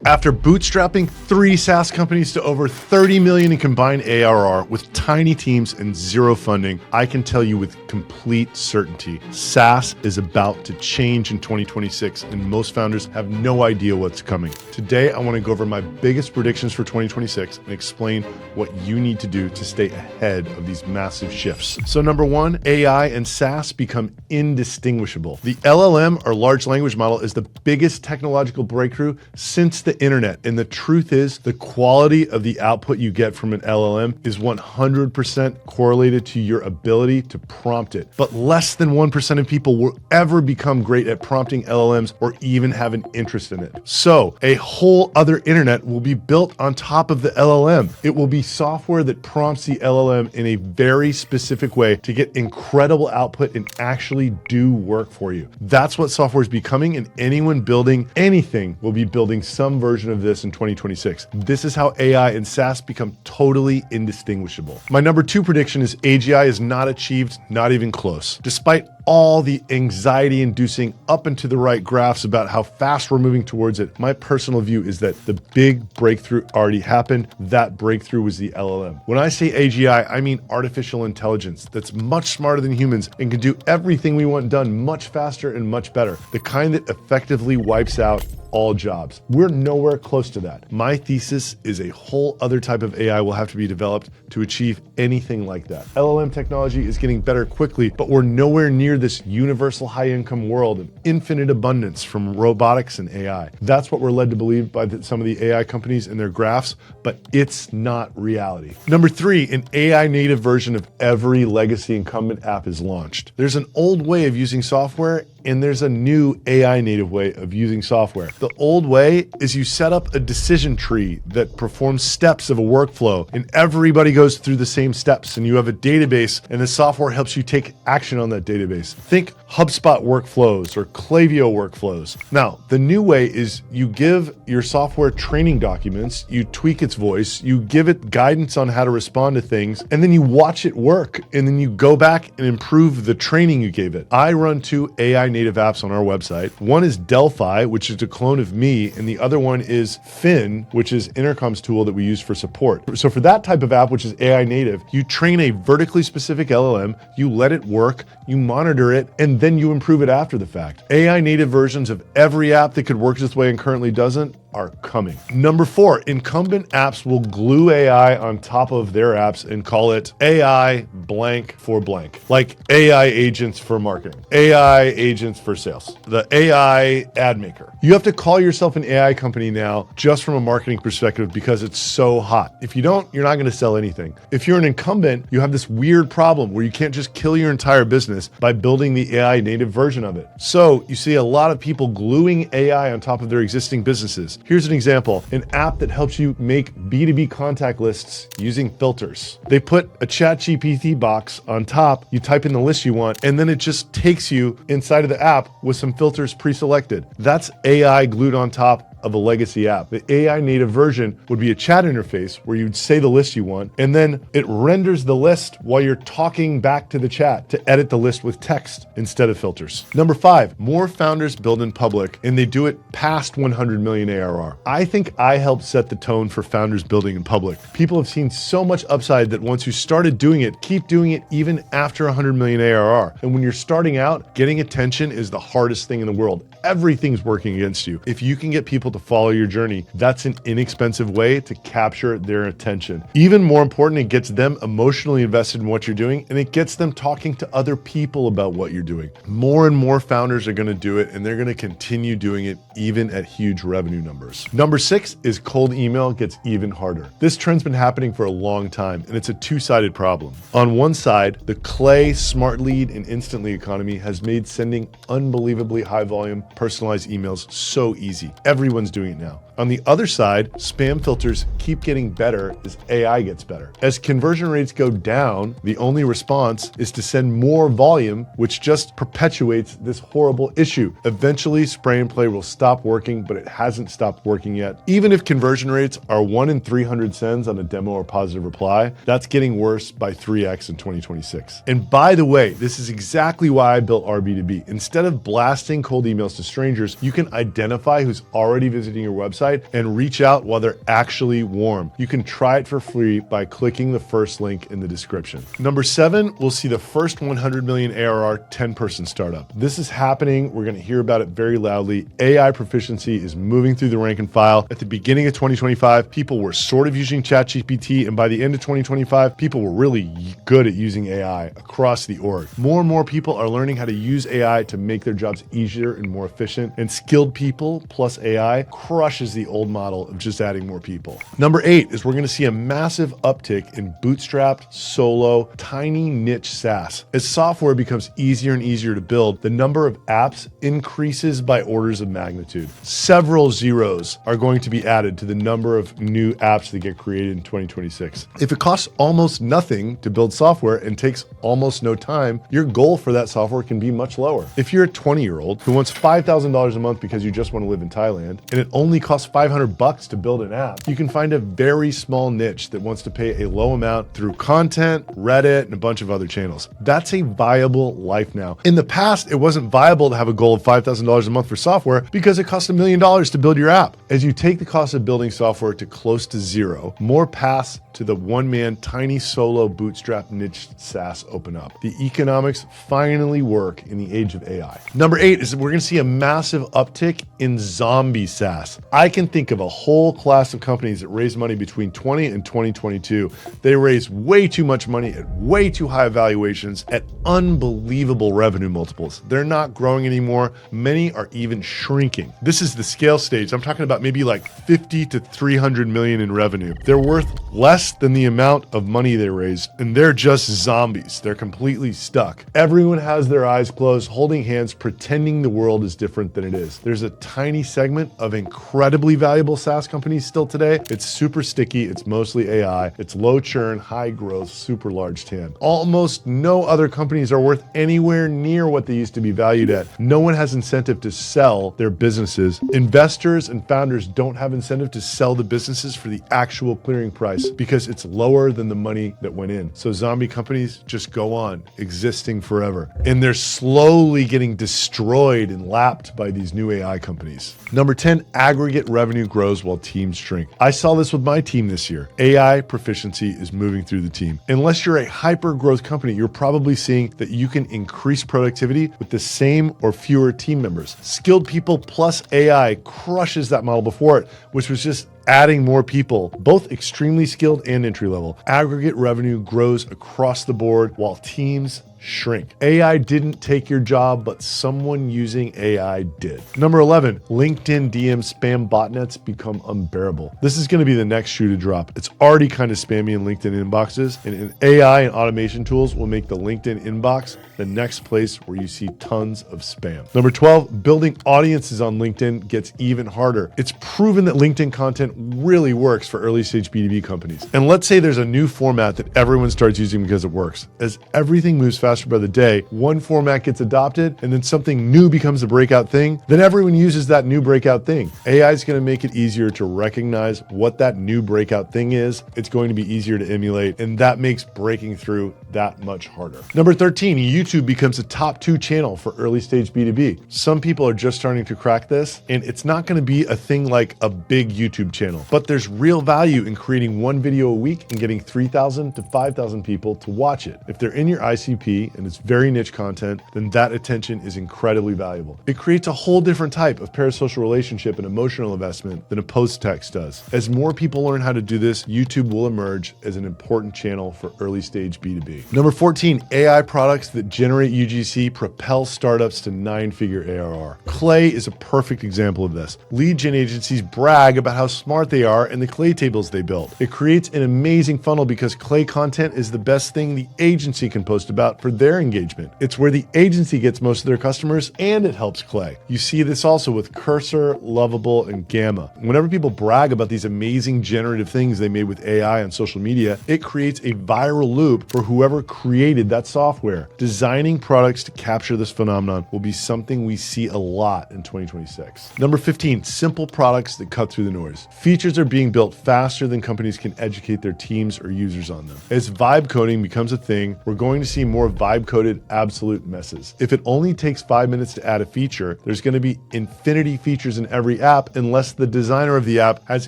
After bootstrapping 3 SaaS companies to over 30 million in combined ARR with tiny teams and zero funding, I can tell you with complete certainty, SaaS is about to change in 2026 and most founders have no idea what's coming. Today, I want to go over my biggest predictions for 2026 and explain what you need to do to stay ahead of these massive shifts. So number 1, AI and SaaS become indistinguishable. The LLM, or large language model, is the biggest technological breakthrough since the internet. And the truth is, the quality of the output you get from an LLM is 100% correlated to your ability to prompt it. But less than 1% of people will ever become great at prompting LLMs or even have an interest in it. So a whole other internet will be built on top of the LLM. It will be software that prompts the LLM in a very specific way to get incredible output and actually do work for you. That's what software is becoming, and anyone building anything will be building some version of this in 2026. This is how AI and SaaS become totally indistinguishable. My number 2 prediction is AGI is not achieved, not even close. Despite all the anxiety-inducing up and to the right graphs about how fast we're moving towards it, my personal view is that the big breakthrough already happened. That breakthrough was the LLM. When I say AGI, I mean artificial intelligence that's much smarter than humans and can do everything we want done much faster and much better. The kind that effectively wipes out all jobs. We're nowhere close to that. My thesis is a whole other type of AI will have to be developed to achieve anything like that. LLM technology is getting better quickly, but we're nowhere near this universal high-income world of infinite abundance from robotics and AI. That's what we're led to believe by some of the AI companies and their graphs, but it's not reality. Number 3, an AI native version of every legacy incumbent app is launched. There's an old way of using software and there's a new AI native way of using software. The old way is you set up a decision tree that performs steps of a workflow and everybody goes through the same steps and you have a database and the software helps you take action on that database. Think HubSpot workflows or Klaviyo workflows. Now, the new way is you give your software training documents, you tweak its voice, you give it guidance on how to respond to things, and then you watch it work and then you go back and improve the training you gave it. I run 2 AI native apps on our website. One is Delphi, which is a clone of me, and the other one is Fin, which is Intercom's tool that we use for support. So for that type of app, which is AI native, you train a vertically specific LLM, you let it work, you monitor it, and then you improve it after the fact. AI native versions of every app that could work this way and currently doesn't are coming. Number 4, incumbent apps will glue AI on top of their apps and call it AI blank for blank. Like AI agents for marketing, AI agents for sales, the AI ad maker. You have to call yourself an AI company now just from a marketing perspective because it's so hot. If you don't, you're not going to sell anything. If you're an incumbent, you have this weird problem where you can't just kill your entire business by building the AI native version of it. So you see a lot of people gluing AI on top of their existing businesses. Here's an example, an app that helps you make B2B contact lists using filters. They put a ChatGPT box on top, you type in the list you want, and then it just takes you inside of the app with some filters pre-selected. That's AI glued on top of a legacy app. The AI native version would be a chat interface where you'd say the list you want, and then it renders the list while you're talking back to the chat to edit the list with text instead of filters. Number 5, more founders build in public and they do it past 100 million ARR. I think I helped set the tone for founders building in public. People have seen so much upside that once you started doing it, keep doing it even after 100 million ARR. And when you're starting out, getting attention is the hardest thing in the world. Everything's working against you. If you can get people to follow your journey, that's an inexpensive way to capture their attention. Even more important, it gets them emotionally invested in what you're doing and it gets them talking to other people about what you're doing. More and more founders are going to do it and they're going to continue doing it even at huge revenue numbers. Number 6 is cold email gets even harder. This trend's been happening for a long time and it's a two-sided problem. On one side, the Clay, Smart Lead, and Instant Lead economy has made sending unbelievably high volume personalized emails so easy. Everyone's doing it now. On the other side, spam filters keep getting better as AI gets better. As conversion rates go down, the only response is to send more volume, which just perpetuates this horrible issue. Eventually, spray and play will stop working, but it hasn't stopped working yet. Even if conversion rates are 1 in 300 sends on a demo or positive reply, that's getting worse by 3x in 2026. And by the way, this is exactly why I built RB2B. Instead of blasting cold emails to strangers, you can identify who's already visiting your website website and reach out while they're actually warm. You can try it for free by clicking the first link in the description. Number 7, we'll see the first 100 million ARR 10-person startup. This is happening. We're going to hear about it very loudly. AI proficiency is moving through the rank and file. At the beginning of 2025, people were sort of using ChatGPT, and by the end of 2025, people were really good at using AI across the org. More and more people are learning how to use AI to make their jobs easier and more efficient, and skilled people plus AI crushes the old model of just adding more people. Number 8 is we're going to see a massive uptick in bootstrapped, solo, tiny niche SaaS. As software becomes easier and easier to build, the number of apps increases by orders of magnitude. Several zeros are going to be added to the number of new apps that get created in 2026. If it costs almost nothing to build software and takes almost no time, your goal for that software can be much lower. If you're a 20-year-old who wants $5,000 a month because you just want to live in Thailand, and it only costs $500 to build an app, you can find a very small niche that wants to pay a low amount through content, Reddit, and a bunch of other channels. That's a viable life now. In the past, it wasn't viable to have a goal of $5,000 a month for software because it cost $1 million to build your app. As you take the cost of building software to close to zero, more paths to the one-man tiny solo bootstrap niche SaaS open up. The economics finally work in the age of AI. Number 8 is we're going to see a massive uptick in zombie SaaS. I can think of a whole class of companies that raised money between 20 and 2022. They raised way too much money at way too high valuations at unbelievable revenue multiples. They're not growing anymore. Many are even shrinking. This is the scale stage. I'm talking about maybe like 50 to 300 million in revenue. They're worth less than the amount of money they raised, and they're just zombies. They're completely stuck. Everyone has their eyes closed, holding hands, pretending the world is different than it is. There's a tiny segment of incredibly valuable SaaS companies still today. It's super sticky. It's mostly AI. It's low churn, high growth, super large TAM. Almost no other companies are worth anywhere near what they used to be valued at. No one has incentive to sell their businesses. Investors and founders don't have incentive to sell the businesses for the actual clearing price because it's lower than the money that went in. So zombie companies just go on existing forever. And they're slowly getting destroyed and lapped by these new AI companies. Number 10, aggregate revenue grows while teams shrink. I saw this with my team this year. AI proficiency is moving through the team. Unless you're a hyper growth company, you're probably seeing that you can increase productivity with the same or fewer team members. Skilled people plus AI crushes that model before it, which was just adding more people, both extremely skilled and entry level. Aggregate revenue grows across the board while teams shrink. AI didn't take your job, but someone using AI did. Number 11, LinkedIn DM spam botnets become unbearable. This is going to be the next shoe to drop. It's already kind of spammy in LinkedIn inboxes, and AI and automation tools will make the LinkedIn inbox the next place where you see tons of spam. Number 12, building audiences on LinkedIn gets even harder. It's proven that LinkedIn content really works for early stage B2B companies. And let's say there's a new format that everyone starts using because it works. As everything moves faster by the day, one format gets adopted and then something new becomes a breakout thing, then everyone uses that new breakout thing. AI is going to make it easier to recognize what that new breakout thing is. It's going to be easier to emulate, and that makes breaking through that much harder. Number 13, YouTube becomes a top 2 channel for early stage B2B. Some people are just starting to crack this, and it's not going to be a thing like a big YouTube channel, but there's real value in creating one video a week and getting 3,000 to 5,000 people to watch it. If they're in your ICP and it's very niche content, then that attention is incredibly valuable. It creates a whole different type of parasocial relationship and emotional investment than a post text does. As more people learn how to do this, YouTube will emerge as an important channel for early stage B2B. Number 14, AI products that generate UGC propel startups to 9-figure ARR. Clay is a perfect example of this. Lead gen agencies brag about how smart they are and the Clay tables they built. It creates an amazing funnel because Clay content is the best thing the agency can post about for their engagement. It's where the agency gets most of their customers, and it helps Clay. You see this also with Cursor, Lovable, and Gamma. Whenever people brag about these amazing generative things they made with AI on social media, it creates a viral loop for whoever created that software. Designing products to capture this phenomenon will be something we see a lot in 2026. Number 15, simple products that cut through the noise. Features are being built faster than companies can educate their teams or users on them. As vibe coding becomes a thing, we're going to see more vibe-coded absolute messes. If it only takes 5 minutes to add a feature, there's going to be infinity features in every app unless the designer of the app has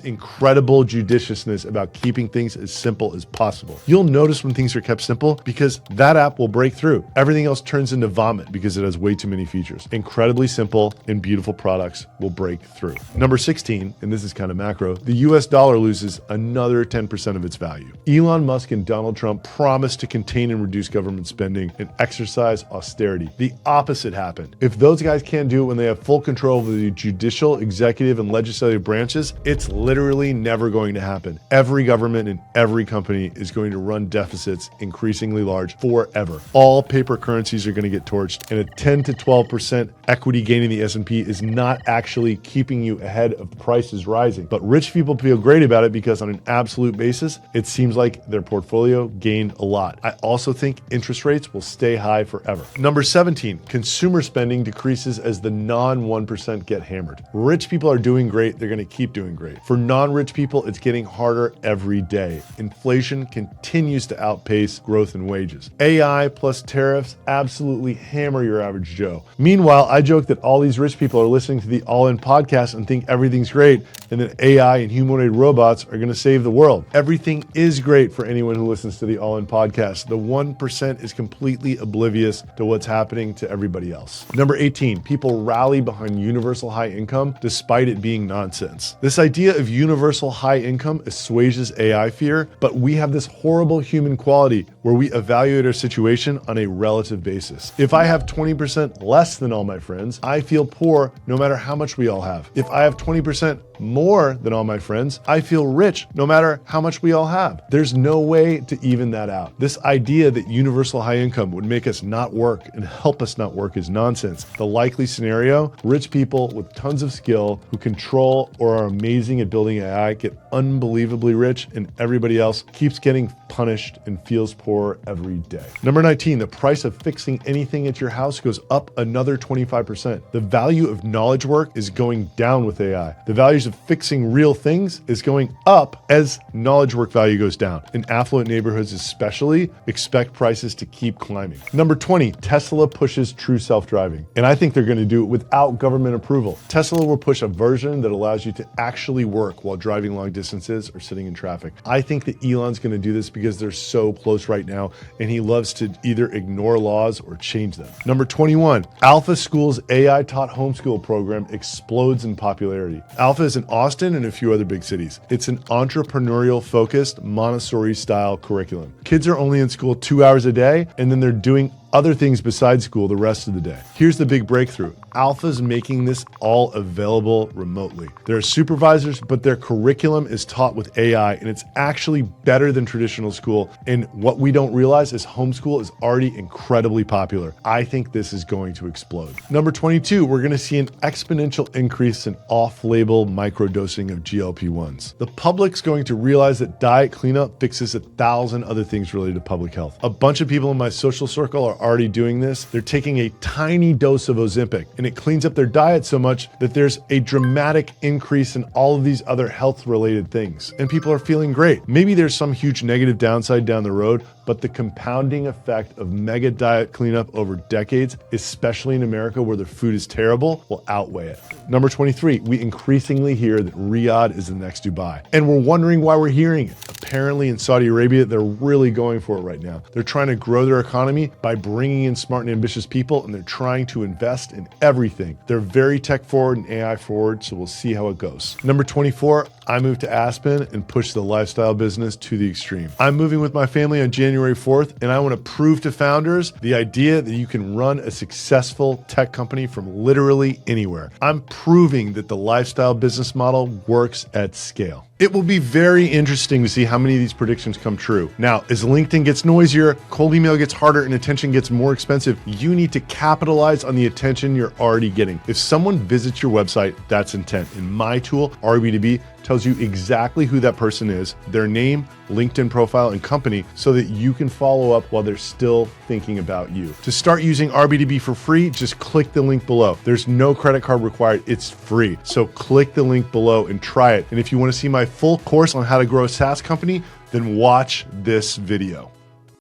incredible judiciousness about keeping things as simple as possible. You'll notice when things are kept simple because that app will break through. Everything else turns into vomit because it has way too many features. Incredibly simple and beautiful products will break through. Number 16, and this is kind of macro, the US dollar loses another 10% of its value. Elon Musk and Donald Trump promised to contain and reduce government spending and exercise austerity. The opposite happened. If those guys can't do it when they have full control of the judicial, executive, and legislative branches, it's literally never going to happen. Every government and every company is going to run deficits increasingly large forever. All paper currencies are going to get torched, and a 10 to 12% equity gain in the S&P is not actually keeping you ahead of prices rising. But rich people feel great about it because on an absolute basis, it seems like their portfolio gained a lot. I also think interest rates will stay high forever. Number 17, consumer spending decreases as the non-1% get hammered. Rich people are doing great. They're going to keep doing great. For non-rich people, it's getting harder every day. Inflation continues to outpace growth in wages. AI plus tariffs absolutely hammer your average Joe. Meanwhile, I joke that all these rich people are listening to the All In podcast and think everything's great, and that AI and humanoid robots are going to save the world. Everything is great for anyone who listens to the All In podcast. The 1% is completely oblivious to what's happening to everybody else. Number 18, people rally behind universal high income despite it being nonsense. This idea of universal high income assuages AI fear, but we have this horrible human quality where we evaluate our situation on a relative basis. If I have 20% less than all my friends, I feel poor no matter how much we all have. If I have 20% more than all my friends, I feel rich no matter how much we all have. There's no way to even that out. This idea that universal high income would make us not work and help us not work is nonsense. The likely scenario, rich people with tons of skill who control or are amazing at building AI get unbelievably rich, and everybody else keeps getting punished and feels poor every day. Number 19, the price of fixing anything at your house goes up another 25%. The value of knowledge work is going down with AI. The values of fixing real things is going up as knowledge work value goes down. In affluent neighborhoods especially, expect prices to keep climbing. Number 20, Tesla pushes true self-driving. And I think they're going to do it without government approval. Tesla will push a version that allows you to actually work while driving long distances or sitting in traffic. I think that Elon's going to do this because they're so close right now, and he loves to either ignore laws or change them. Number 21, Alpha School's AI-taught homeschool program explodes in popularity. Alpha is in Austin and a few other big cities. It's an entrepreneurial-focused Montessori-style curriculum. Kids are only in school 2 hours a day, and then they're doing other things besides school the rest of the day. Here's the big breakthrough. Alpha's making this all available remotely. There are supervisors, but their curriculum is taught with AI, and it's actually better than traditional school. And what we don't realize is homeschool is already incredibly popular. I think this is going to explode. Number 22, we're going to see an exponential increase in off-label microdosing of GLP-1s. The public's going to realize that diet cleanup fixes 1,000 other things related to public health. A bunch of people in my social circle are already doing this. They're taking a tiny dose of Ozempic, and it cleans up their diet so much that there's a dramatic increase in all of these other health-related things, and people are feeling great. Maybe there's some huge negative downside down the road, but the compounding effect of mega diet cleanup over decades, especially in America where the food is terrible, will outweigh it. Number 23, we increasingly hear that Riyadh is the next Dubai, and we're wondering why we're hearing it. Apparently in Saudi Arabia, they're really going for it right now. They're trying to grow their economy by bringing in smart and ambitious people, and they're trying to invest in everything. They're very tech forward and AI forward, so we'll see how it goes. Number 24, I moved to Aspen and pushed the lifestyle business to the extreme. I'm moving with my family on January 4th, and I want to prove to founders the idea that you can run a successful tech company from literally anywhere. I'm proving that the lifestyle business model works at scale. It will be very interesting to see how many of these predictions come true. Now, as LinkedIn gets noisier, cold email gets harder, and attention gets more expensive, you need to capitalize on the attention you're already getting. If someone visits your website, that's intent. And my tool, RB2B, tells you exactly who that person is, their name, LinkedIn profile, and company, so that you can follow up while they're still thinking about you. To start using RB2B for free, just click the link below. There's no credit card required. It's free. So click the link below and try it. And if you want to see my full course on how to grow a SaaS company, then watch this video.